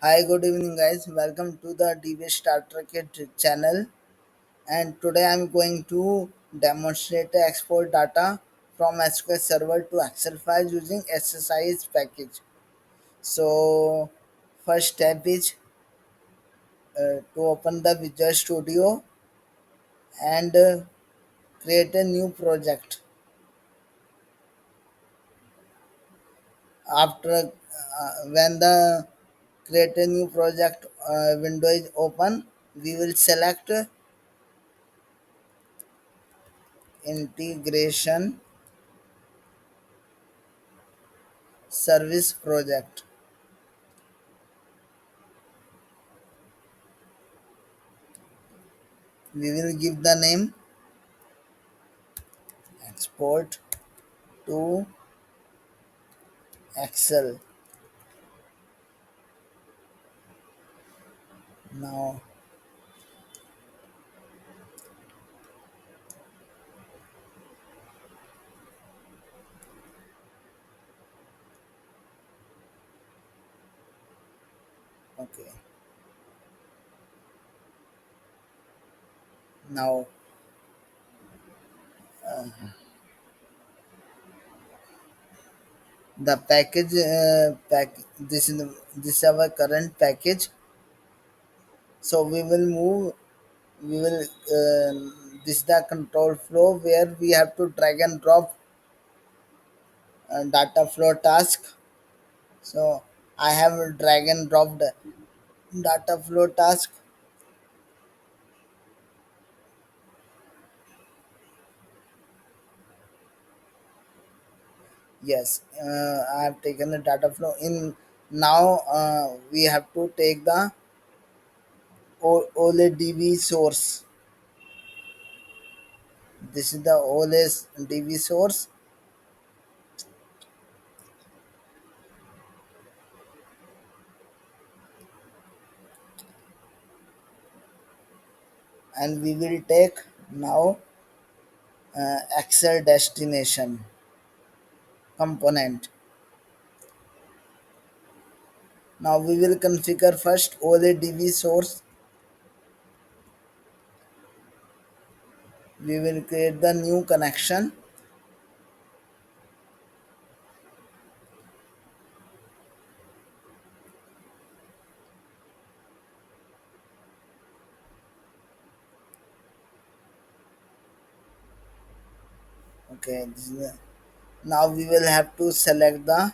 Hi, good evening, guys. Welcome to the DBAStarterKit channel. And today I'm going to demonstrate the export data from SQL Server to Excel files using SSIS package. So, first step is to open the Visual Studio and create a new project. After when the create a new project window is open, we will select integration service project. We will give the name export to Excel. Now, okay. Now, the package this is this is our current package. So we will move. We will this is the control flow where we have to drag and drop data flow task. So I have drag and dropped data flow task. Yes, I have taken the data flow in. Now we have to take the OLED source. This is the OLED DB source, and we will take now Excel destination component. Now we will configure first OLED DB source. We will create the new connection. Okay, now we will have to select the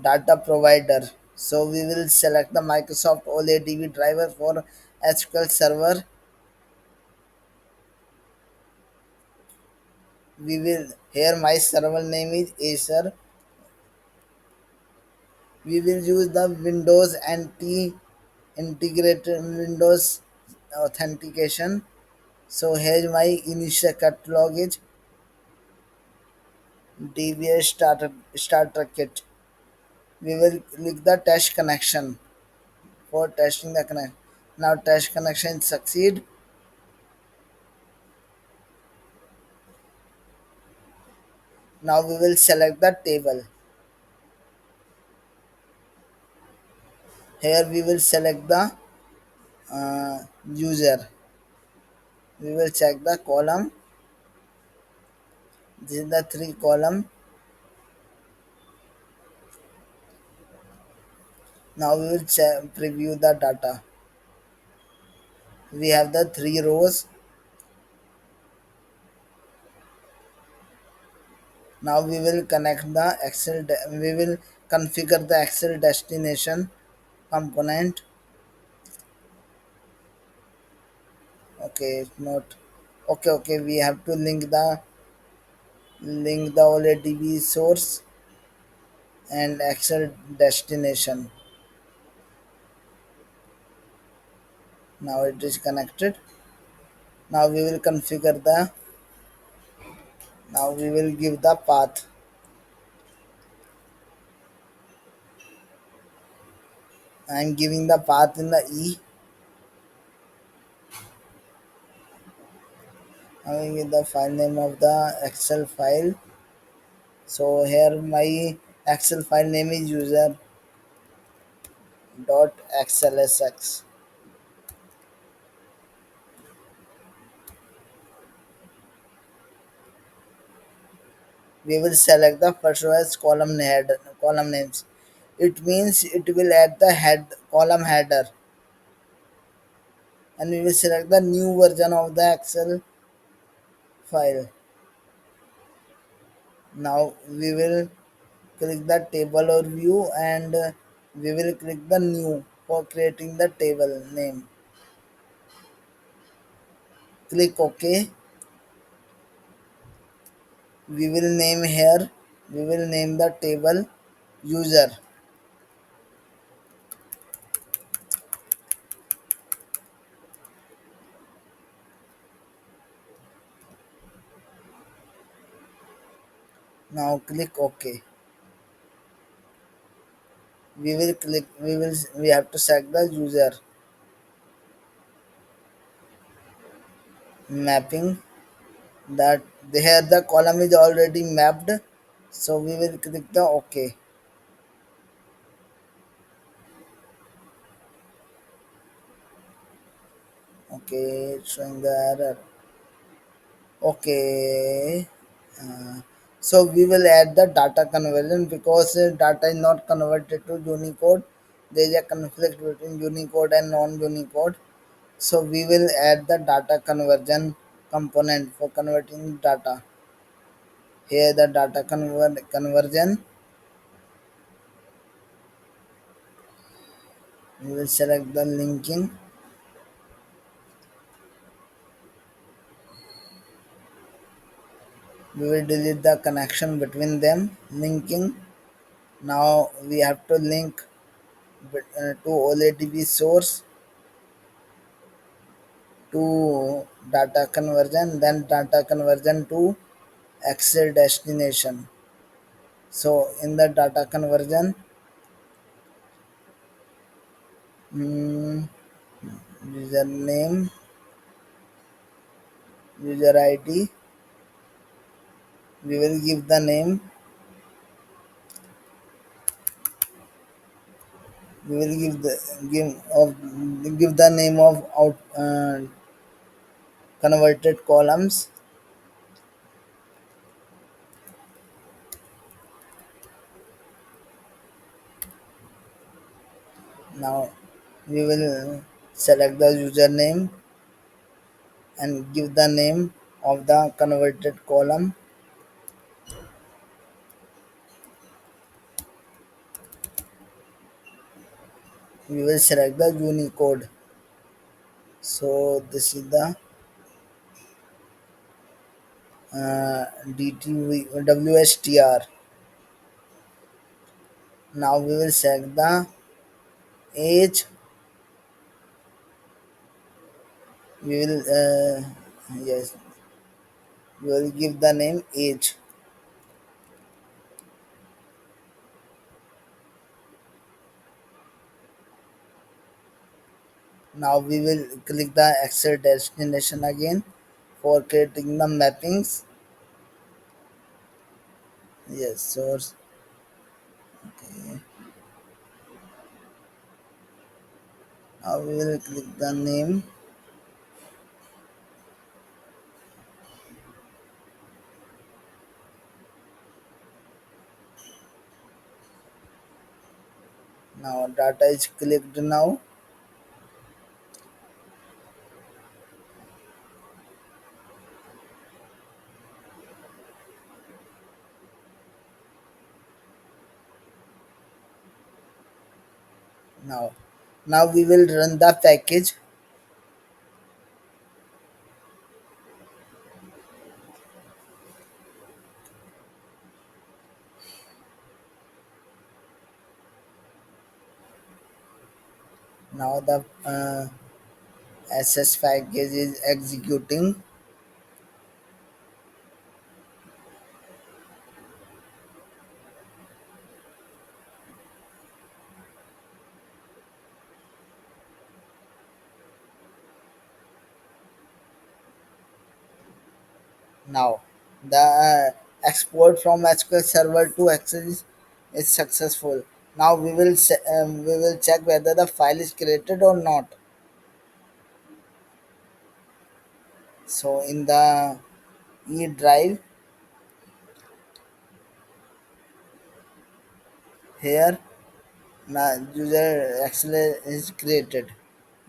data provider. So we will select the Microsoft OLED DB driver for SQL Server. We will here my server name is Acer. We will use the Windows NT integrated Windows authentication. So here my initial catalog is DBAStarterKit. We will click the test connection for testing the connection. Now test connection succeed. Now we will select the table. Here we will select the user. We will check the column. This is the three column. Now we will preview the data. We have the three rows. Now we will connect the we will configure the Excel destination component. Okay, it's not okay. Okay, we have to link the OLED source and Excel destination. Now it is connected. Now we will configure the. Now we will give the path. I am giving the path in the E. I will give the file name of the Excel file. So here my Excel file name is user. dot xlsx. We will select the first row as column names. It means it will add the head column header, and we will select the new version of the Excel file. Now we will click the table or view, and we will click the new for creating the table name. Click OK. We will name here. We will name the table user. Now click OK. We will click. We have to select the user mapping. That here the column is already mapped, so we will click the OK. Okay, it's showing the error. Okay. Uh, so we will add the data conversion because data is not converted to Unicode. There is a conflict between Unicode and non-Unicode. So we will add the data conversion component for converting data. Here the data conversion. We will select the linking. We will delete the connection between them. Linking. Now we have to link to OLADB source to data conversion, then data conversion to Excel destination. So in the data conversion, mm, username, user ID, we will give the name. We will give the name of out converted columns. Now we will select the username and give the name of the converted column. We will select the Unicode. So this is the WSTR. Now we will select the age. We will yes, we will give the name age. Now we will click the Excel destination again for creating the mappings. Yes, source. Okay. Now we will click the name. Now data is clicked now. Now, now we will run the package. Now the SS package is executing. Now, the export from SQL Server to Access is successful. Now we will check whether the file is created or not. So in the E drive here, now user Excel is created.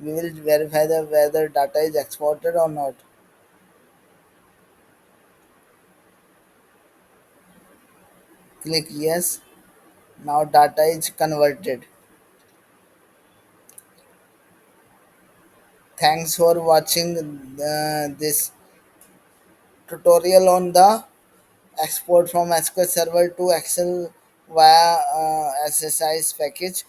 We will verify the whether data is exported or not. Click yes. Now data is converted. Thanks for watching this tutorial on the export from SQL Server to Excel via SSIS package.